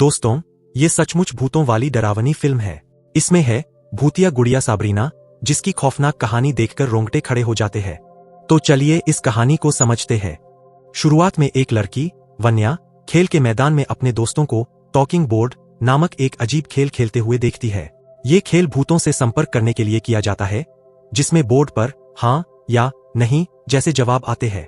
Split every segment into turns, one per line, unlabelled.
दोस्तों, ये सचमुच भूतों वाली डरावनी फिल्म है। इसमें है भूतिया गुड़िया साबरीना, जिसकी खौफनाक कहानी देखकर रोंगटे खड़े हो जाते हैं। तो चलिए इस कहानी को समझते हैं। शुरुआत में एक लड़की वन्या खेल के मैदान में अपने दोस्तों को टॉकिंग बोर्ड नामक एक अजीब खेल खेलते हुए देखती है। ये खेल भूतों से संपर्क करने के लिए किया जाता है, जिसमें बोर्ड पर हाँ या नहीं जैसे जवाब आते हैं।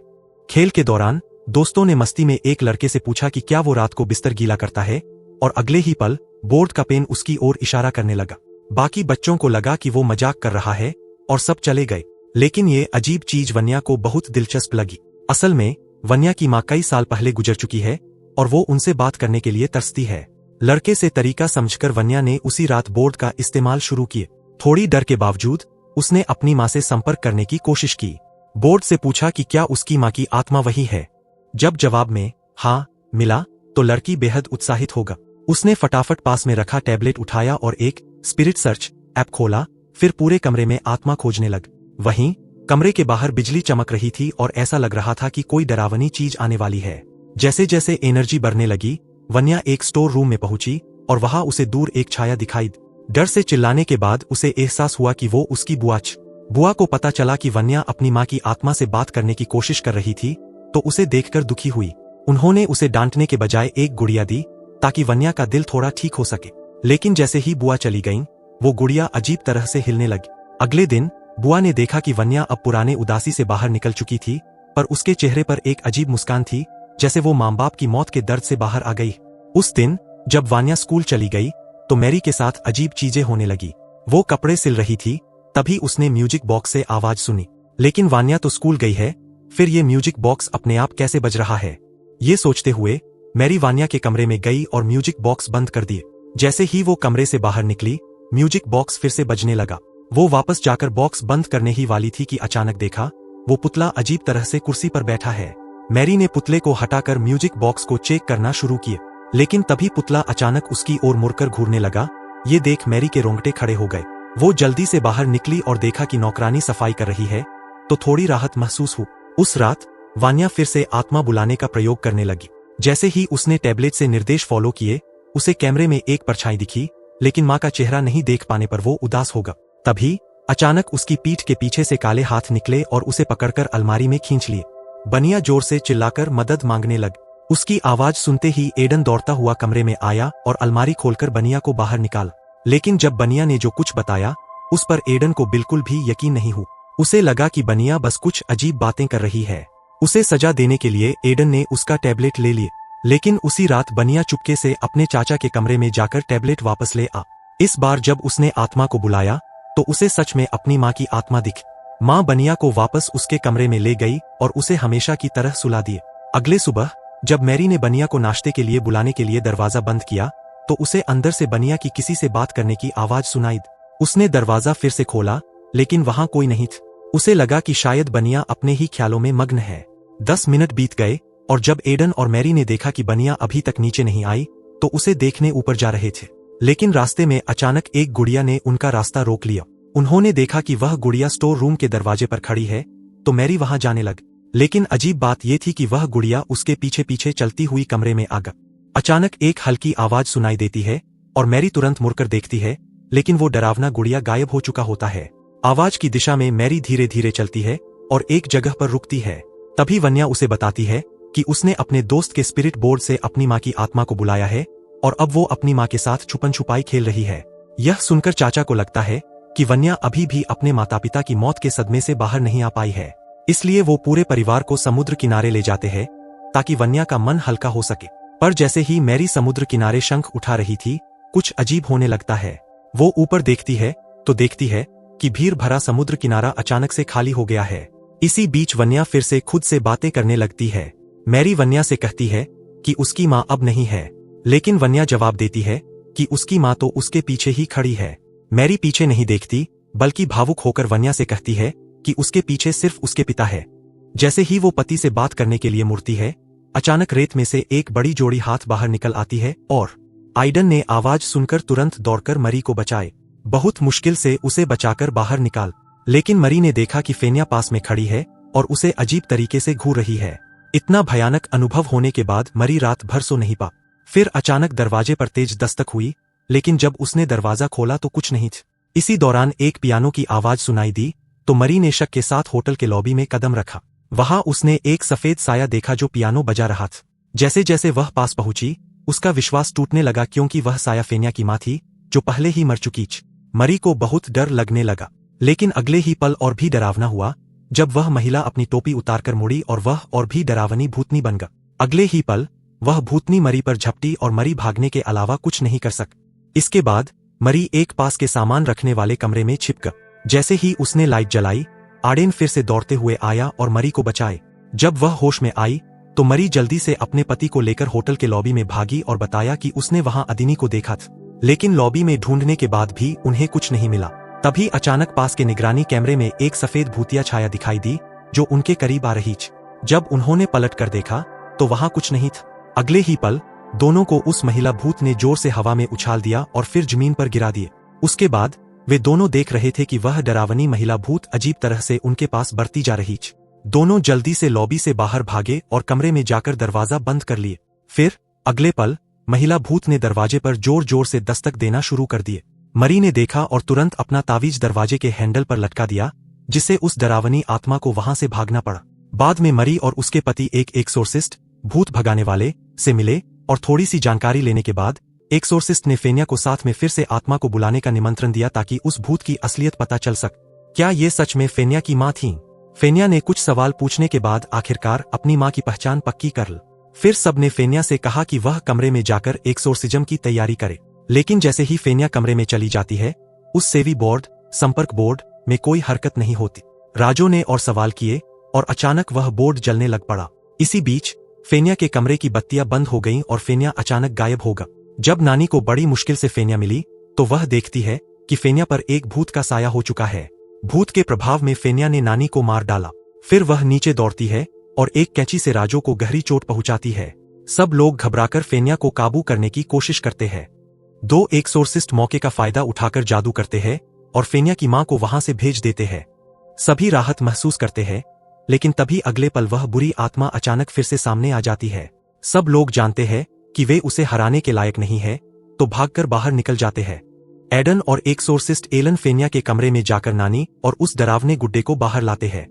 खेल के दौरान दोस्तों ने मस्ती में एक लड़के से पूछा कि क्या वो रात को बिस्तर गीला करता है, और अगले ही पल बोर्ड का पेन उसकी ओर इशारा करने लगा। बाकी बच्चों को लगा कि वो मजाक कर रहा है और सब चले गए, लेकिन ये अजीब चीज वन्या को बहुत दिलचस्प लगी। असल में वन्या की माँ कई साल पहले गुजर चुकी है और वो उनसे बात करने के लिए तरसती है। लड़के से तरीका समझकर वन्या ने उसी रात बोर्ड का इस्तेमाल शुरू किए। थोड़ी डर के बावजूद उसने अपनी माँ से संपर्क करने की कोशिश की। बोर्ड से पूछा कि क्या उसकी माँ की आत्मा वही है। जब जवाब में हाँ मिला तो लड़की बेहद उत्साहित होगा। उसने फटाफट पास में रखा टैबलेट उठाया और एक स्पिरिट सर्च ऐप खोला, फिर पूरे कमरे में आत्मा खोजने लग। वहीं कमरे के बाहर बिजली चमक रही थी और ऐसा लग रहा था कि कोई डरावनी चीज आने वाली है। जैसे जैसे एनर्जी बढ़ने लगी, वन्या एक स्टोर रूम में पहुंची और वहां उसे दूर एक छाया दिखाई। डर से चिल्लाने के बाद उसे एहसास हुआ कि वो उसकी बुआ को पता चला कि वन्या अपनी माँ की आत्मा से बात करने की कोशिश कर रही थी, तो उसे देखकर दुखी हुई। उन्होंने उसे डांटने के बजाय एक गुड़िया दी ताकि वन्या का दिल थोड़ा ठीक हो सके। लेकिन जैसे ही बुआ चली गईं, वो गुड़िया अजीब तरह से हिलने लगी। अगले दिन बुआ ने देखा कि वन्या अब पुराने उदासी से बाहर निकल चुकी थी, पर उसके चेहरे पर एक अजीब मुस्कान थी, जैसे वो माँ बाप की मौत के दर्द से बाहर आ गई। उस दिन जब वन्या स्कूल चली गई तो मैरी के साथ अजीब चीजें होने लगी। वो कपड़े सिल रही थी, तभी उसने म्यूजिक बॉक्स से आवाज सुनी। लेकिन वन्या तो स्कूल गई है, फिर ये म्यूजिक बॉक्स अपने आप कैसे बज रहा है। ये सोचते हुए मैरी वन्या के कमरे में गई और म्यूजिक बॉक्स बंद कर दिए। जैसे ही वो कमरे से बाहर निकली, म्यूजिक बॉक्स फिर से बजने लगा। वो वापस जाकर बॉक्स बंद करने ही वाली थी कि अचानक देखा वो पुतला अजीब तरह से कुर्सी पर बैठा है। मैरी ने पुतले को हटाकर म्यूजिक बॉक्स को चेक करना शुरू किया, लेकिन तभी पुतला अचानक उसकी ओर मुड़कर घूरने लगा। ये देख मैरी के रोंगटे खड़े हो गए। वो जल्दी से बाहर निकली और देखा कि नौकरानी सफाई कर रही है, तो थोड़ी राहत महसूस हुई। उस रात वन्या फिर से आत्मा बुलाने का प्रयोग करने लगी। जैसे ही उसने टैबलेट से निर्देश फॉलो किए, उसे कैमरे में एक परछाई दिखी, लेकिन माँ का चेहरा नहीं देख पाने पर वो उदास होगा। तभी अचानक उसकी पीठ के पीछे से काले हाथ निकले और उसे पकड़कर अलमारी में खींच लिए। बनिया जोर से चिल्लाकर मदद मांगने लग। उसकी आवाज सुनते ही एडन दौड़ता हुआ कमरे में आया और अलमारी खोलकर बनिया को बाहर निकाला। लेकिन जब बनिया ने जो कुछ बताया, उस पर एडन को बिल्कुल भी यकीन नहीं हुआ। उसे लगा कि बनिया बस कुछ अजीब बातें कर रही है। उसे सजा देने के लिए एडन ने उसका टैबलेट ले लिए, लेकिन उसी रात बनिया चुपके से अपने चाचा के कमरे में जाकर टैबलेट वापस ले आ। इस बार जब उसने आत्मा को बुलाया तो उसे सच में अपनी माँ की आत्मा दिखी। माँ बनिया को वापस उसके कमरे में ले गई और उसे हमेशा की तरह सुला दिए। अगले सुबह जब मैरी ने बनिया को नाश्ते के लिए बुलाने के लिए दरवाजा बंद किया, तो उसे अंदर से बनिया की किसी से बात करने की आवाज सुनाई। उसने दरवाजा फिर से खोला, लेकिन वहां कोई नहीं था। उसे लगा कि शायद बनिया अपने ही ख्यालों में मग्न है। 10 मिनट बीत गए और जब एडन और मैरी ने देखा कि बनिया अभी तक नीचे नहीं आई, तो उसे देखने ऊपर जा रहे थे। लेकिन रास्ते में अचानक एक गुड़िया ने उनका रास्ता रोक लिया। उन्होंने देखा कि वह गुड़िया स्टोर रूम के दरवाजे पर खड़ी है, तो मैरी वहां जाने लग। लेकिन अजीब बात यह थी कि वह गुड़िया उसके पीछे पीछे चलती हुई कमरे में आ गई। अचानक एक हल्की आवाज सुनाई देती है और मैरी तुरंत मुड़कर देखती है, लेकिन वो डरावना गुड़िया गायब हो चुका होता है। आवाज की दिशा में मैरी धीरे धीरे चलती है और एक जगह पर रुकती है। तभी वन्या उसे बताती है कि उसने अपने दोस्त के स्पिरिट बोर्ड से अपनी माँ की आत्मा को बुलाया है और अब वो अपनी माँ के साथ छुपन छुपाई खेल रही है। यह सुनकर चाचा को लगता है कि वन्या अभी भी अपने माता पिता की मौत के सदमे से बाहर नहीं आ पाई है। इसलिए वो पूरे परिवार को समुद्र किनारे ले जाते हैं ताकि वन्या का मन हल्का हो सके। पर जैसे ही मैरी समुद्र किनारे शंख उठा रही थी, कुछ अजीब होने लगता है। वो ऊपर देखती है तो देखती है कि भीड़ भरा समुद्र किनारा अचानक से खाली हो गया है। इसी बीच वन्या फिर से खुद से बातें करने लगती है। मैरी वन्या से कहती है कि उसकी माँ अब नहीं है, लेकिन वन्या जवाब देती है कि उसकी माँ तो उसके पीछे ही खड़ी है। मैरी पीछे नहीं देखती, बल्कि भावुक होकर वन्या से कहती है कि उसके पीछे सिर्फ उसके पिता है। जैसे ही वो पति से बात करने के लिए मुड़ती है, अचानक रेत में से एक बड़ी जोड़ी हाथ बाहर निकल आती है और आइडन ने आवाज सुनकर तुरंत दौड़कर मरी को बचाए। बहुत मुश्किल से उसे बचाकर बाहर निकाल, लेकिन मरी ने देखा कि फेन्या पास में खड़ी है और उसे अजीब तरीके से घूर रही है। इतना भयानक अनुभव होने के बाद मरी रात भर सो नहीं पा। फिर अचानक दरवाजे पर तेज दस्तक हुई, लेकिन जब उसने दरवाजा खोला तो कुछ नहीं था। इसी दौरान एक पियानो की आवाज सुनाई दी, तो मरी ने शक के साथ होटल के लॉबी में कदम रखा। वहां उसने एक सफेद साया देखा जो पियानो बजा रहा था। जैसे जैसे वह पास पहुंची, उसका विश्वास टूटने लगा क्योंकि वह साया फेन्या की मां थी, जो पहले ही मर चुकी थी। मरी को बहुत डर लगने लगा, लेकिन अगले ही पल और भी डरावना हुआ जब वह महिला अपनी टोपी उतारकर मुड़ी और वह और भी डरावनी भूतनी बन गई। अगले ही पल वह भूतनी मरी पर झपटी और मरी भागने के अलावा कुछ नहीं कर सकी। इसके बाद मरी एक पास के सामान रखने वाले कमरे में छिप गई। जैसे ही उसने लाइट जलाई, आडेन फिर से दौड़ते हुए आया और मरी को बचाए। जब वह होश में आई तो मरी जल्दी से अपने पति को लेकर होटल के लॉबी में भागी और बताया कि उसने वहां अदिनी को देखा था, लेकिन लॉबी में ढूंढने के बाद भी उन्हें कुछ नहीं मिला। तभी अचानक पास के निगरानी कैमरे में एक सफेद भूतिया छाया दिखाई दी जो उनके करीब आ रही थी। जब उन्होंने पलट कर देखा तो वहां कुछ नहीं था। अगले ही पल दोनों को उस महिला भूत ने जोर से हवा में उछाल दिया और फिर जमीन पर गिरा दिए। उसके बाद वे दोनों देख रहे थे कि वह डरावनी महिला भूत अजीब तरह से उनके पास बढ़ती जा रही थी। दोनों जल्दी से लॉबी से बाहर भागे और कमरे में जाकर दरवाजा बंद कर लिए। फिर अगले पल महिला भूत ने दरवाजे पर जोर जोर से दस्तक देना शुरू कर दिए। मरी ने देखा और तुरंत अपना तावीज दरवाजे के हैंडल पर लटका दिया, जिससे उस डरावनी आत्मा को वहां से भागना पड़ा। बाद में मरी और उसके पति एक एक्सोर्सिस्ट, भूत भगाने वाले, से मिले और थोड़ी सी जानकारी लेने के बाद एक्सोर्सिस्ट ने फेन्या को साथ में फिर से आत्मा को बुलाने का निमंत्रण दिया ताकि उस भूत की असलियत पता चल सके। क्या ये सच में फेन्या की मां थीं? फेन्या ने कुछ सवाल पूछने के बाद आखिरकार अपनी मां की पहचान पक्की कर ली। फिर सबने फेन्या से कहा कि वह कमरे में जाकर एक्सोर्सिज्म की तैयारी करे। लेकिन जैसे ही फेन्या कमरे में चली जाती है, उस सेवी बोर्ड, संपर्क बोर्ड में कोई हरकत नहीं होती। राजो ने और सवाल किए और अचानक वह बोर्ड जलने लग पड़ा। इसी बीच फेन्या के कमरे की बत्तियां बंद हो गईं और फेन्या अचानक गायब हो गया। जब नानी को बड़ी मुश्किल से फेन्या मिली तो वह देखती है कि फेन्या पर एक भूत का साया हो चुका है। भूत के प्रभाव में फेन्या ने नानी को मार डाला। फिर वह नीचे दौड़ती है और एक कैंची से राजो को गहरी चोट पहुंचाती है। सब लोग घबराकर फेन्या को काबू करने की कोशिश करते हैं। दो एक्सोर्सिस्ट मौके का फायदा उठाकर जादू करते हैं और फेन्या की मां को वहां से भेज देते हैं। सभी राहत महसूस करते हैं, लेकिन तभी अगले पल वह बुरी आत्मा अचानक फिर से सामने आ जाती है। सब लोग जानते हैं कि वे उसे हराने के लायक नहीं है, तो भागकर बाहर निकल जाते हैं। एडन और एक्सोर्सिस्ट एलन फेन्या के कमरे में जाकर नानी और उस डरावने गुड्डे को बाहर लाते हैं।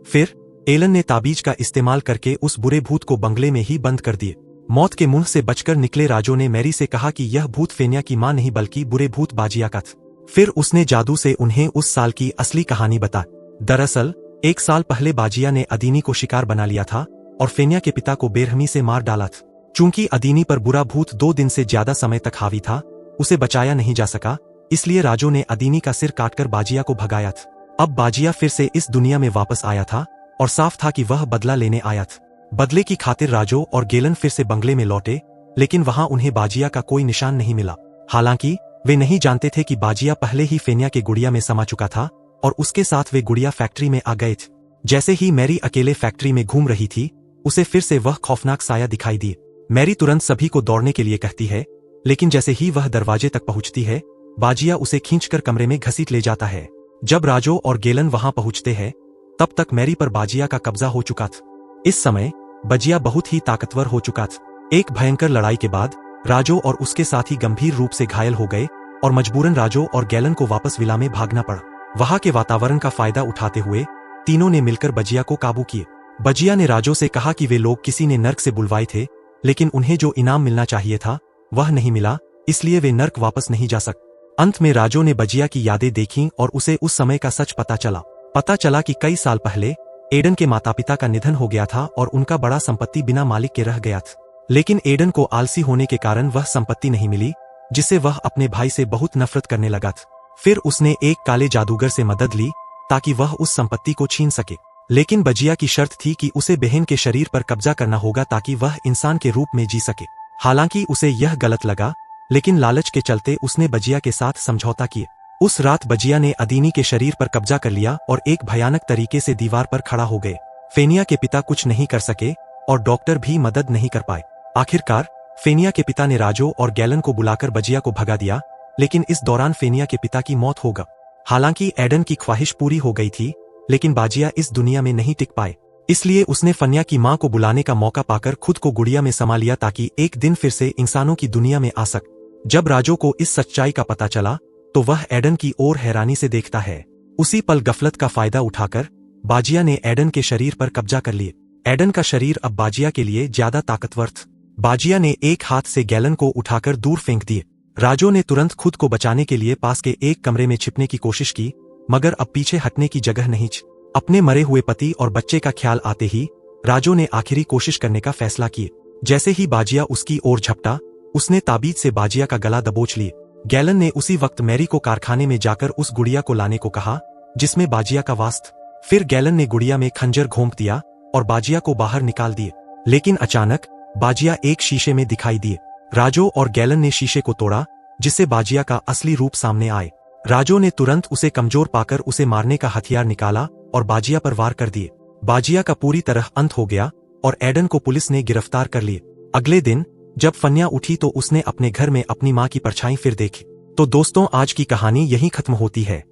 फिर एलन ने ताबीज का इस्तेमाल करके उस बुरे भूत को बंगले में ही बंद कर दिए। मौत के मुंह से बचकर निकले राजो ने मैरी से कहा कि यह भूत फेन्या की मां नहीं बल्कि बुरे भूत बाजिया का था। फिर उसने जादू से उन्हें उस साल की असली कहानी बताई। दरअसल 1 साल पहले बाजिया ने अदीनी को शिकार बना लिया था और फेन्या के पिता को बेरहमी से मार डाला था। चूंकि अदीनी पर बुरा भूत 2 दिन से ज्यादा समय तक हावी था, उसे बचाया नहीं जा सका, इसलिए राजो ने अदीनी का सिर काटकर बाजिया को भगाया था। अब बाजिया फिर से इस दुनिया में वापस आया था और साफ था कि वह बदला लेने आया था। बदले की खातिर राजो और गेलन फिर से बंगले में लौटे, लेकिन वहां उन्हें बाजिया का कोई निशान नहीं मिला। हालांकि वे नहीं जानते थे कि बाजिया पहले ही फेन्या के गुड़िया में समा चुका था और उसके साथ वे गुड़िया फैक्ट्री में आ गए थे। जैसे ही मैरी अकेले फैक्ट्री में घूम रही थी, उसे फिर से वह खौफनाक साया दिखाई दिए। मैरी तुरंत सभी को दौड़ने के लिए कहती है, लेकिन जैसे ही वह दरवाजे तक पहुंचती है, बाजिया उसे खींचकर कमरे में घसीट ले जाता है। जब राजो और गेलन वहां पहुंचते हैं, तब तक मैरी पर बाजिया का कब्जा हो चुका था। इस समय बाजिया बहुत ही ताकतवर हो चुका था। एक भयंकर लड़ाई के बाद राजो और उसके साथी गंभीर रूप से घायल हो गए और मजबूरन राजो और गेलन को वापस विला में भागना पड़ा। वहां के वातावरण का फायदा उठाते हुए तीनों ने मिलकर बाजिया को काबू किए। बाजिया ने राजो से कहा कि वे लोग किसी ने नर्क से बुलवाए थे, लेकिन उन्हें जो इनाम मिलना चाहिए था वह नहीं मिला, इसलिए वे नर्क वापस नहीं जा सकते। अंत में राजो ने बाजिया की यादें देखीं और उसे उस समय का सच पता चला कि कई साल पहले एडन के माता पिता का निधन हो गया था और उनका बड़ा संपत्ति बिना मालिक के रह गया था। लेकिन एडन को आलसी होने के कारण वह संपत्ति नहीं मिली, जिससे वह अपने भाई से बहुत नफरत करने लगा था। फिर उसने एक काले जादूगर से मदद ली ताकि वह उस संपत्ति को छीन सके। लेकिन बाजिया की शर्त थी कि उसे बहन के शरीर पर कब्जा करना होगा ताकि वह इंसान के रूप में जी सके। हालांकि उसे यह गलत लगा, लेकिन लालच के चलते उसने बाजिया के साथ समझौता किया। उस रात बाजिया ने अदीनी के शरीर पर कब्जा कर लिया और एक भयानक तरीके से दीवार पर खड़ा हो गए। फेनिया के पिता कुछ नहीं कर सके और डॉक्टर भी मदद नहीं कर पाए। आखिरकार फेनिया के पिता ने राजो और गैलन को बुलाकर बाजिया को भगा दिया, लेकिन इस दौरान फेनिया के पिता की मौत हो गई। हालांकि एडन की ख्वाहिश पूरी हो गई थी, लेकिन बाजिया इस दुनिया में नहीं टिक पाए। इसलिए उसने फन्या की मां को बुलाने का मौका पाकर खुद को गुड़िया में समा लिया ताकि एक दिन फिर से इंसानों की दुनिया में आ सके। जब राजो को इस सच्चाई का पता चला तो वह एडन की ओर हैरानी से देखता है। उसी पल गफलत का फायदा उठाकर बाजिया ने एडन के शरीर पर कब्जा कर लिया। एडन का शरीर अब बाजिया के लिए ज्यादा ताकतवर था। बाजिया ने एक हाथ से गैलन को उठाकर दूर फेंक दिए। राजो ने तुरंत खुद को बचाने के लिए पास के एक कमरे में छिपने की कोशिश की, मगर अब पीछे हटने की जगह नहीं थी। अपने मरे हुए पति और बच्चे का ख्याल आते ही राजो ने आखिरी कोशिश करने का फैसला किया। जैसे ही बाजिया उसकी ओर झपटा, उसने ताबीज से बाजिया का गला दबोच लिया। गैलन ने उसी वक्त मैरी को कारखाने में जाकर उस गुड़िया को लाने को कहा जिसमें बाजिया का वास था। फिर गैलन ने गुड़िया में खंजर घोंप दिया और बाजिया को बाहर निकाल दिए। लेकिन अचानक बाजिया एक शीशे में दिखाई दिए। राजो और गैलन ने शीशे को तोड़ा, जिससे बाजिया का असली रूप सामने आए। राजो ने तुरंत उसे कमजोर पाकर उसे मारने का हथियार निकाला और बाजिया पर वार कर दिए। बाजिया का पूरी तरह अंत हो गया और एडन को पुलिस ने गिरफ्तार कर लिया। अगले दिन जब फन्या उठी तो उसने अपने घर में अपनी मां की परछाई फिर देखी। तो दोस्तों, आज की कहानी यहीं खत्म होती है।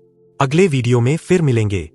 अगले वीडियो में फिर मिलेंगे।